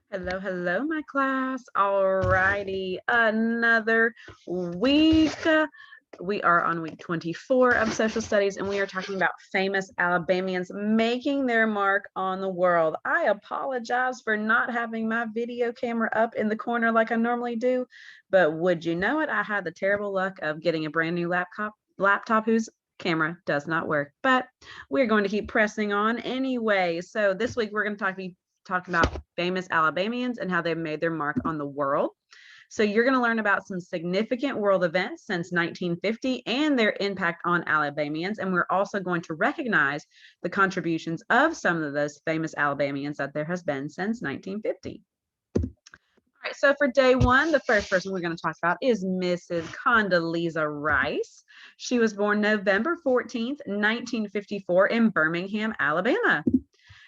Hello, hello, my class. All righty, another week. We are on week 24 of social studies, and we are talking about famous Alabamians making their mark on the world. I apologize for not having my video camera up in the corner like I normally do, but would you know it, I had the terrible luck of getting a brand new laptop whose camera does not work, but we're going to keep pressing on anyway. So this week we're going to talking about famous Alabamians and how they've made their mark on the world. So you're going to learn about some significant world events since 1950 and their impact on Alabamians. And we're also going to recognize the contributions of some of those famous Alabamians that there has been since 1950. All right, so for day one, the first person we're going to talk about is Mrs. Condoleezza Rice. She was born November 14th, 1954 in Birmingham, Alabama.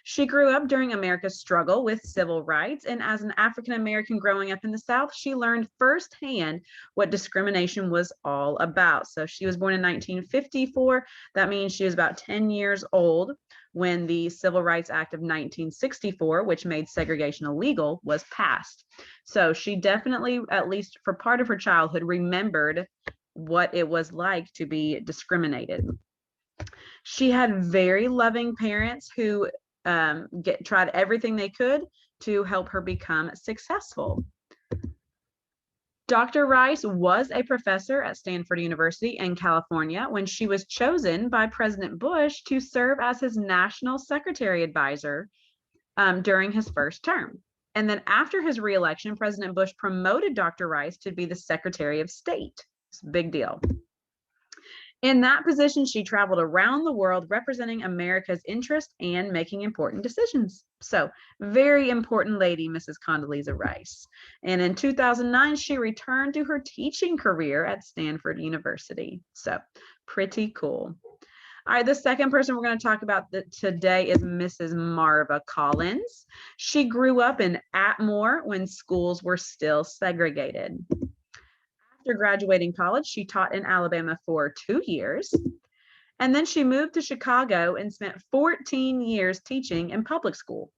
She grew up during America's struggle with civil rights, and as an African American growing up in the South, she learned firsthand what discrimination was all about. So she was born in 1954. That means she was about 10 years old when the Civil Rights Act of 1964, which made segregation illegal, was passed. So she definitely, at least for part of her childhood, remembered what it was like to be discriminated. She had very loving parents who tried everything they could to help her become successful. Dr. Rice was a professor at Stanford University in California when she was chosen by President Bush to serve as his national secretary advisor during his first term. And then after his reelection, President Bush promoted Dr. Rice to be the Secretary of State. It's a big deal. In that position, she traveled around the world representing America's interest and making important decisions. So, very important lady, Mrs. Condoleezza Rice. And in 2009, she returned to her teaching career at Stanford University. So, pretty cool. All right, the second person we're going to talk about today is Mrs. Marva Collins. She grew up in Atmore when schools were still segregated. After graduating college, she taught in Alabama for 2 years. And then she moved to Chicago and spent 14 years teaching in public school.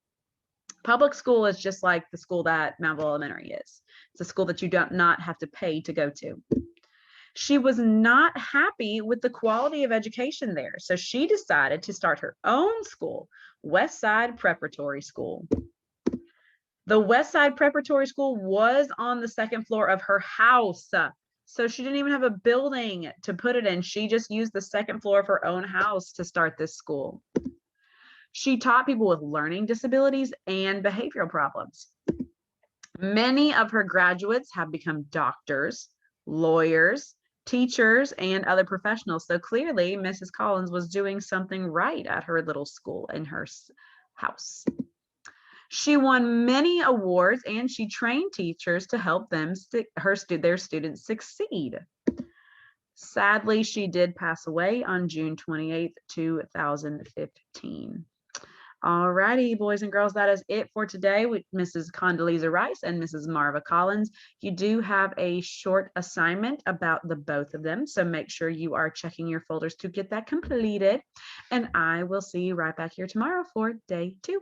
Public school is just like the school that Mountville Elementary is. It's a school that you do not have to pay to go to. She was not happy with the quality of education there, so she decided to start her own school, West Side Preparatory School. The West Side Preparatory School was on the second floor of her house. So she didn't even have a building to put it in. She just used the second floor of her own house to start this school. She taught people with learning disabilities and behavioral problems. Many of her graduates have become doctors, lawyers, teachers, and other professionals. So clearly, Mrs. Collins was doing something right at her little school in her house. She won many awards and she trained teachers to help their students succeed. Sadly, she did pass away on June 28th, 2015. All righty, boys and girls, that is it for today with Mrs. Condoleezza Rice and Mrs. Marva Collins. You do have a short assignment about the both of them, so make sure you are checking your folders to get that completed. And I will see you right back here tomorrow for day 2.